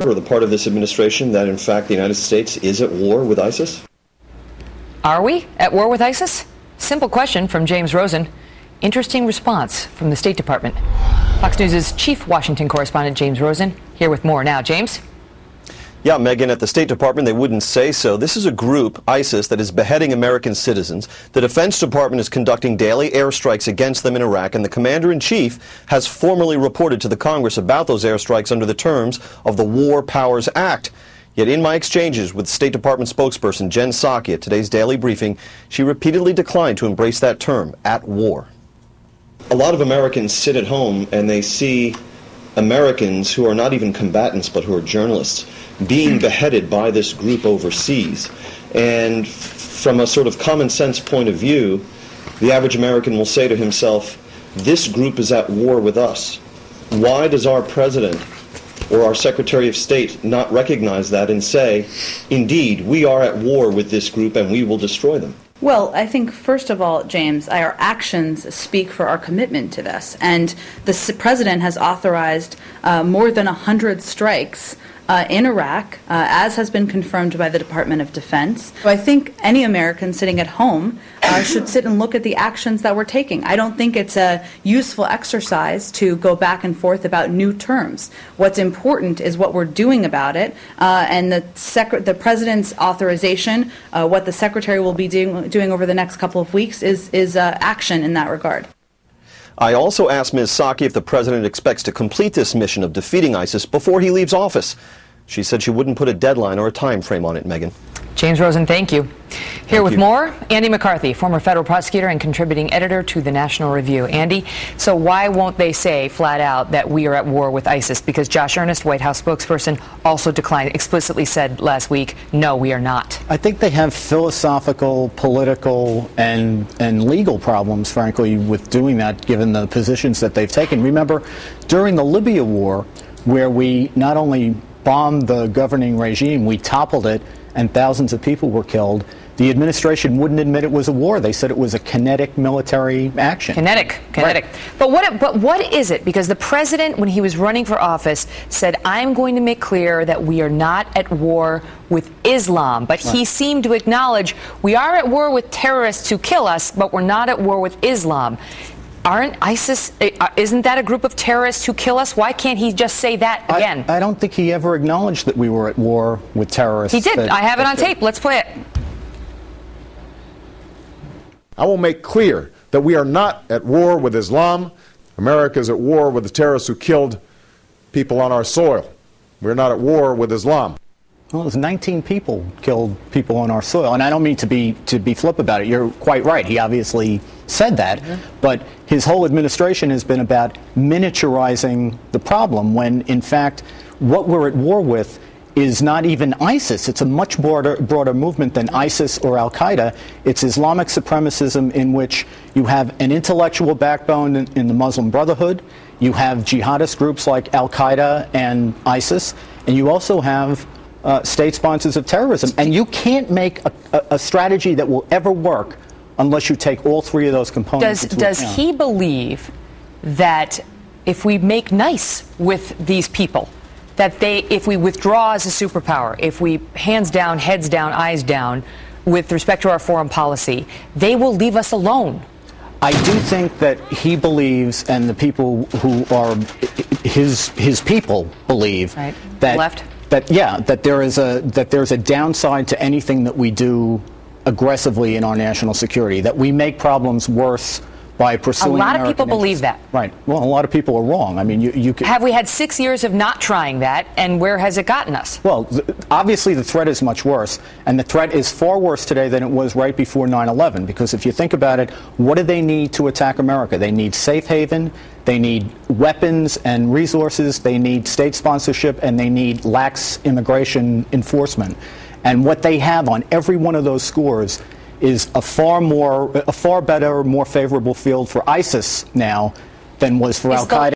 or the part of this administration that, in fact, the United States is at war with ISIS? Are we at war with ISIS? Simple question from James Rosen. Interesting response from the State Department. Fox News' chief Washington correspondent James Rosen here with more now. James? Yeah, Megan, at the State Department, they wouldn't say so. This is a group, ISIS, that is beheading American citizens. The Defense Department is conducting daily airstrikes against them in Iraq, and the Commander-in-Chief has formally reported to the Congress about those airstrikes under the terms of the War Powers Act. Yet in my exchanges with State Department spokesperson Jen Psaki at today's daily briefing, she repeatedly declined to embrace that term, at war. A lot of Americans sit at home and they see Americans who are not even combatants but who are journalists being beheaded by this group overseas. And from a sort of common sense point of view, the average American will say to himself, this group is at war with us. Why does our president or our Secretary of State not recognize that and say, indeed, we are at war with this group and we will destroy them? Well, I think, first of all, James, our actions speak for our commitment to this. And the president has authorized more than 100 strikes in Iraq, as has been confirmed by the Department of Defense. So I think any American sitting at home should sit and look at the actions that we're taking. I don't think it's a useful exercise to go back and forth about new terms. What's important is what we're doing about it, and the president's authorization, what the secretary will be doing over the next couple of weeks is action in that regard. I also asked Ms. Psaki if the president expects to complete this mission of defeating ISIS before he leaves office. She said she wouldn't put a deadline or a time frame on it, Megan. James Rosen, thank you. Here with more, Andy McCarthy, former federal prosecutor and contributing editor to the National Review. Andy, so why won't they say flat out that we are at war with ISIS? Because Josh Earnest, White House spokesperson, also explicitly said last week, no, we are not. I think they have philosophical, political, and legal problems, frankly, with doing that, given the positions that they've taken. Remember, during the Libya war, where we not only bombed the governing regime, we toppled it, and thousands of people were killed, the administration wouldn't admit it was a war. They said it was a kinetic military action. Kinetic. Right. But what is it? Because the president, when he was running for office, said, I'm going to make clear that we are not at war with Islam. But he seemed to acknowledge we are at war with terrorists who kill us, but we're not at war with Islam. Aren't ISIS, isn't that a group of terrorists who kill us? Why can't he just say that again? I don't think he ever acknowledged that we were at war with terrorists. He did. I have it on tape. Let's play it. I will make clear that we are not at war with Islam. America is at war with the terrorists who killed people on our soil. We're not at war with Islam. Well, it was 19 people killed people on our soil, and I don't mean to be flip about it. You're quite right. He obviously said that, but his whole administration has been about miniaturizing the problem when, in fact, what we're at war with is not even ISIS. It's a much broader movement than ISIS or Al-Qaeda. It's Islamic supremacism in which you have an intellectual backbone in the Muslim Brotherhood, you have jihadist groups like Al-Qaeda and ISIS, and you also have state sponsors of terrorism. And you can't make a strategy that will ever work unless you take all three of those components into account. Does he believe that if we make nice with these people, that if we withdraw as a superpower, if we hands down, heads down, eyes down, with respect to our foreign policy, they will leave us alone? I do think that he believes, and the people who are his people believe, right. that left. That there's a downside to anything that we do aggressively in our national security, that we make problems worse by pursuing American American of people believe interests. that. Right. Well, a lot of people are wrong. I mean, you could... Have we had 6 years of not trying that, and where has it gotten us? Well, obviously the threat is much worse, and the threat is far worse today than it was right before 9/11, because if you think about it, what do they need to attack America? They need safe haven, they need weapons and resources, they need state sponsorship, and they need lax immigration enforcement. And what they have on every one of those scores is a far better, more favorable field for ISIS now than was for Al-Qaeda.